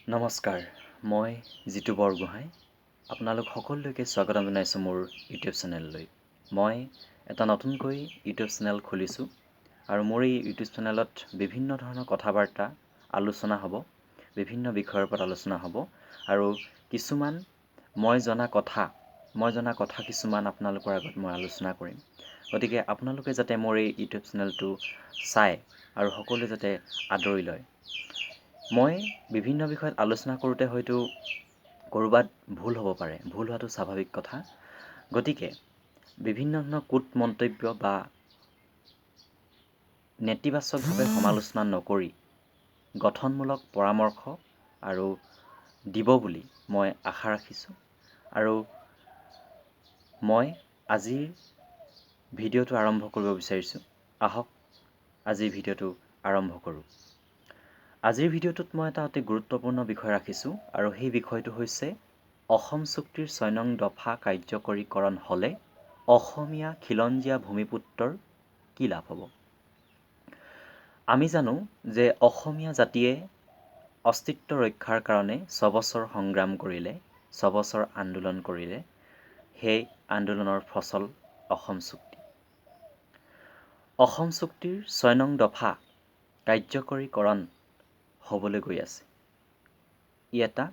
নমস্কাৰ, মই জিতু বৰগোহাঁই। আপোনালোক সকলোলৈকে স্বাগতম জনাইছোঁ মোৰ ইউটিউব চেনেললৈ। মই এটা নতুনকৈ ইউটিউব চেনেল খুলিছোঁ আৰু মোৰ এই ইউটিউব চেনেলত বিভিন্ন ধৰণৰ কথা-বাৰ্তা আলোচনা হ'ব, বিভিন্ন বিষয়ৰ ওপৰত আলোচনা হ'ব আৰু কিছুমান মই জনা কথা কিছুমান আপোনালোকৰ আগত মই আলোচনা কৰিম। গতিকে আপোনালোকে যাতে মোৰ এই ইউটিউব চেনেলটো চাই আৰু সকলোৱে যাতে আদৰি লয়। মই বিভিন্ন বিষয়ত আলোচনা কৰোঁতে হয়তো ক'ৰবাত ভুল হ'ব পাৰে, ভুল হোৱাটো স্বাভাৱিক কথা। গতিকে বিভিন্ন ধৰণৰ কূট মন্তব্য বা নেতিবাচকভাৱে সমালোচনা নকৰি গঠনমূলক পৰামৰ্শ আৰু দিব বুলি মই আশা ৰাখিছোঁ। আৰু মই আজিৰ ভিডিঅ'টো আৰম্ভ কৰিব বিচাৰিছোঁ। আহক আজিৰ ভিডিঅ'টো আৰম্ভ কৰোঁ। আজিৰ ভিডিঅ'টোত মই এটা অতি গুৰুত্বপূৰ্ণ বিষয় ৰাখিছোঁ আৰু সেই বিষয়টো হৈছে অসম চুক্তিৰ ৬ নং দফা কাৰ্যকৰীকৰণ হ'লে অসমীয়া খিলঞ্জীয়া ভূমিপুত্ৰৰ কি লাভ হ'ব? আমি জানো যে অসমীয়া জাতিয়ে অস্তিত্ব ৰক্ষাৰ কাৰণে ৬ বছৰ সংগ্ৰাম কৰিলে, ৬ বছৰ আন্দোলন কৰিলে। সেই আন্দোলনৰ ফচল অসম চুক্তি। অসম চুক্তিৰ ৬ নং দফা কাৰ্যকৰীকৰণ হ'বলৈ গৈ আছে। ই এটা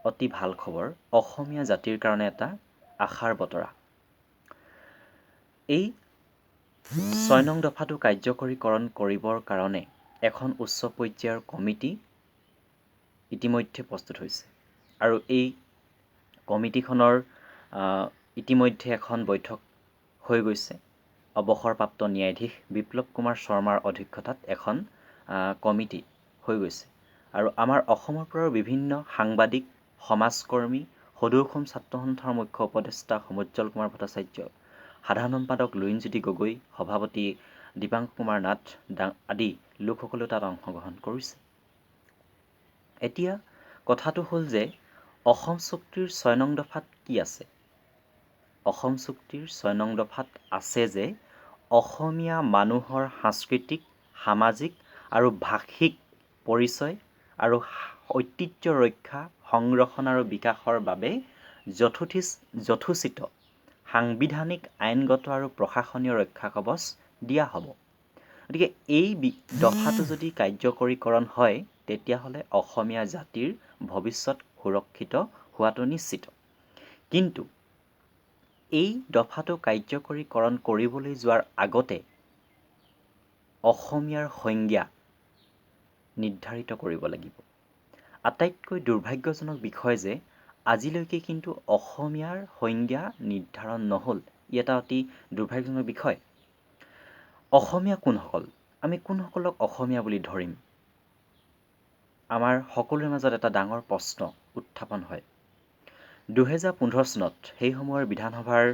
অতি ভাল খবৰ, অসমীয়া জাতিৰ কাৰণে এটা আশাৰ বতৰা। এই ৬ নং দফাটো কাৰ্যকৰীকৰণ কৰিবৰ কাৰণে এখন উচ্চ পৰ্যায়ৰ কমিটি ইতিমধ্যে প্ৰস্তুত হৈছে আৰু এই কমিটিখনৰ ইতিমধ্যে এখন বৈঠক হৈ গৈছে। অৱসৰপ্ৰাপ্ত ন্যায়াধীশ বিপ্লৱ কুমাৰ শৰ্মাৰ অধ্যক্ষতাত এখন কমিটি হৈ গৈছে আৰু আমাৰ অসমৰ পৰাও বিভিন্ন সাংবাদিক, সমাজকৰ্মী, সদৌ অসম ছাত্ৰ সন্থাৰ মুখ্য উপদেষ্টা সমুজ্জ্বল কুমাৰ ভট্টাচাৰ্য, সাধাৰণ সম্পাদক লুৰিণজ্যোতি গগৈ, সভাপতি দীপাংকৰ কুমাৰ নাথ আদি লোকসকলেও তাত অংশগ্ৰহণ কৰিছে। এতিয়া কথাটো হ'ল যে অসম চুক্তিৰ ৬ নং দফাত কি আছে? অসম চুক্তিৰ ৬ নং দফাত আছে যে অসমীয়া মানুহৰ সাংস্কৃতিক, সামাজিক আৰু ভাষিক পৰিচয় আৰু ঐতিহ্য ৰক্ষা, সংৰক্ষণ আৰু বিকাশৰ বাবে যথোচিত সাংবিধানিক, আইনগত আৰু প্ৰশাসনীয় ৰক্ষা কৱচ দিয়া হ'ব। গতিকে এই দফাটো যদি কাৰ্যকৰীকৰণ হয়, তেতিয়াহ'লে অসমীয়া জাতিৰ ভৱিষ্যত সুৰক্ষিত হোৱাটো নিশ্চিত। কিন্তু এই দফাটো কাৰ্যকৰীকৰণ কৰিবলৈ যোৱাৰ আগতে অসমীয়াৰ সংজ্ঞা নিৰ্ধাৰিত কৰিব লাগিব। আটাইতকৈ দুৰ্ভাগ্যজনক বিষয় যে আজিলৈকে কিন্তু অসমীয়াৰ সংজ্ঞা নিৰ্ধাৰণ নহ'ল। ই এটা অতি দুৰ্ভাগ্যজনক বিষয়। অসমীয়া কোনসকল? আমি কোনসকলক অসমীয়া বুলি ধৰিম? আমাৰ সকলোৰে মাজত এটা ডাঙৰ প্ৰশ্ন উত্থাপন হয়। ২০১৫ চনত সেই সময়ৰ বিধানসভাৰ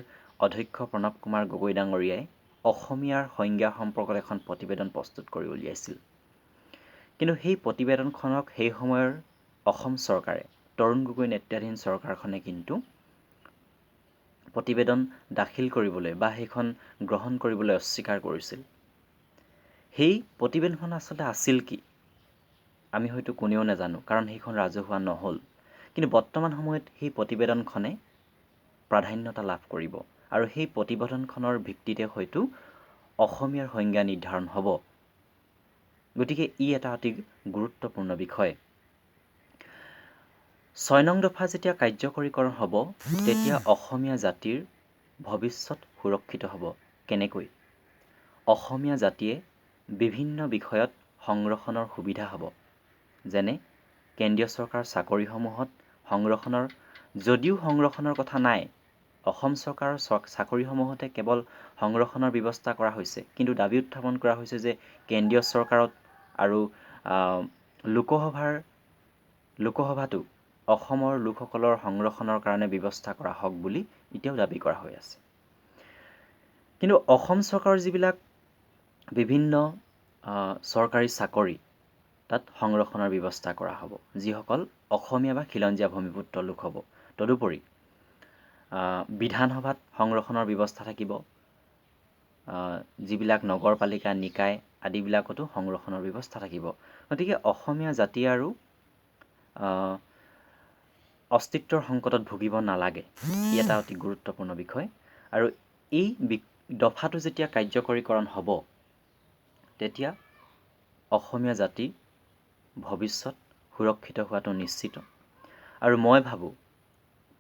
অধ্যক্ষ প্ৰণৱ কুমাৰ গগৈ ডাঙৰীয়াই অসমীয়াৰ সংজ্ঞা সম্পৰ্কত এখন প্ৰতিবেদন প্ৰস্তুত কৰি উলিয়াইছিল। কিন্তু সেই প্ৰতিবেদনখনক সেই সময়ৰ অসম চৰকাৰে, তৰুণ গগৈ নেতৃত্বাধীন চৰকাৰখনে কিন্তু প্ৰতিবেদন দাখিল কৰিবলৈ বা সেইখন গ্ৰহণ কৰিবলৈ অস্বীকাৰ কৰিছিল। সেই প্ৰতিবেদনখন আচলতে আছিল কি? আমি হয়তো কোনেও নাজানো, কাৰণ সেইখন ৰাজহুৱা নহ'ল। কিন্তু বৰ্তমান সময়ত সেই প্ৰতিবেদনখনে প্ৰাধান্যতা লাভ কৰিব আৰু সেই প্ৰতিবেদনখনৰ ভিত্তিতে হয়তো অসমীয়াৰ সংজ্ঞা নিৰ্ধাৰণ হ'ব। গতিকে ই এটা অতি গুৰুত্বপূৰ্ণ বিষয়। ৬ নং দফা যেতিয়া কাৰ্যকৰীকৰণ হ'ব, তেতিয়া অসমীয়া জাতিৰ ভৱিষ্যত সুৰক্ষিত হ'ব। কেনেকৈ? অসমীয়া জাতিয়ে বিভিন্ন বিষয়ত সংৰক্ষণৰ সুবিধা হ'ব। যেনে কেন্দ্ৰীয় চৰকাৰৰ চাকৰিসমূহত যদিও সংৰক্ষণৰ কথা নাই, অসম চৰকাৰৰ চাকৰিসমূহতে কেৱল সংৰক্ষণৰ ব্যৱস্থা কৰা হৈছে, কিন্তু দাবী উত্থাপন কৰা হৈছে যে কেন্দ্ৰীয় চৰকাৰত আৰু লোকসভাতো অসমৰ লোকসকলৰ সংৰক্ষণৰ কাৰণে ব্যৱস্থা কৰা হওক বুলি এতিয়াও দাবী কৰা হৈ আছে। কিন্তু অসম চৰকাৰৰ যিবিলাক বিভিন্ন চৰকাৰী চাকৰি, তাত সংৰক্ষণৰ ব্যৱস্থা কৰা হ'ব, যিসকল অসমীয়া বা খিলঞ্জীয়া ভূমিপুত্ৰ লোক হ'ব। তদুপৰি বিধানসভাত সংৰক্ষণৰ ব্যৱস্থা থাকিব। যিবিলাক নগৰপালিকা, নিকায় আদিবিলাকতো সংৰক্ষণৰ ব্যৱস্থা থাকিব। গতিকে অসমীয়া জাতি আৰু অস্তিত্বৰ সংকটত ভুগিব নালাগে। ই এটা অতি গুৰুত্বপূৰ্ণ বিষয়। আৰু এই দফাটো যেতিয়া কাৰ্যকৰীকৰণ হ'ব, তেতিয়া অসমীয়া জাতিৰ ভৱিষ্যত সুৰক্ষিত হোৱাটো নিশ্চিত। আৰু মই ভাবোঁ,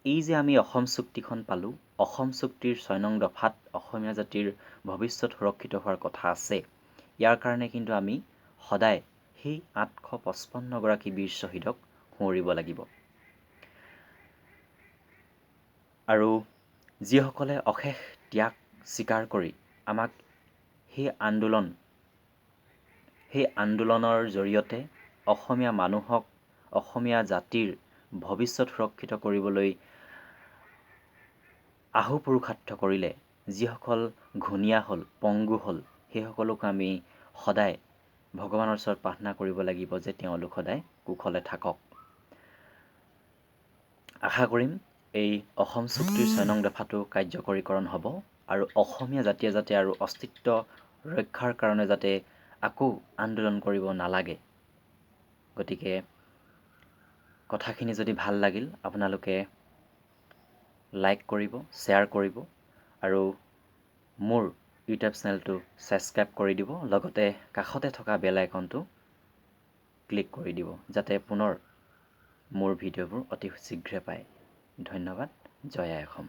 এই যে আমি অসম চুক্তিখন পালোঁ, অসম চুক্তিৰ ৬ নং দফাত অসমীয়া জাতিৰ ভৱিষ্যত সুৰক্ষিত হোৱাৰ কথা আছে। ইয়াৰ কাৰণে কিন্তু আমি সদায় সেই ৮৫৫গৰাকী বীৰ শ্বহীদক সোঁৱৰিব লাগিব। আৰু যিসকলে অশেষ ত্যাগ স্বীকাৰ কৰি আমাক সেই আন্দোলনৰ জৰিয়তে অসমীয়া মানুহক, অসমীয়া জাতিৰ ভৱিষ্যত সুৰক্ষিত কৰিবলৈ আহুপুৰুষাৰ্থ কৰিলে, যিসকল ঘূণীয়া হ'ল, পংগু হ'ল, সেইসকলক আমি সদায় ভগৱানৰ ওচৰত প্ৰাৰ্থনা কৰিব লাগিব যে তেওঁলোক সদায় কুশলে থাকক। আশা কৰিম এই অসম চুক্তিৰ ৬ নং দফাটো কাৰ্যকৰীকৰণ হ'ব আৰু অসমীয়া জাতিয়ে যাতে আৰু অস্তিত্ব ৰক্ষাৰ কাৰণে যাতে আকৌ আন্দোলন কৰিব নালাগে। গতিকে কথাখিনি যদি ভাল লাগিল, আপোনালোকে লাইক কৰিব, শ্বেয়াৰ কৰিব আৰু মোৰ ইউটিউব চেনেলটো ছাবস্ক্ৰাইব কৰি দিব। লগতে কাষতে থকা বেল আইকনটো ক্লিক কৰি দিব, যাতে পুনৰ মোৰ ভিডিঅ'বোৰ অতি শীঘ্ৰে পায়। ধন্যবাদ। জয় আই অসম।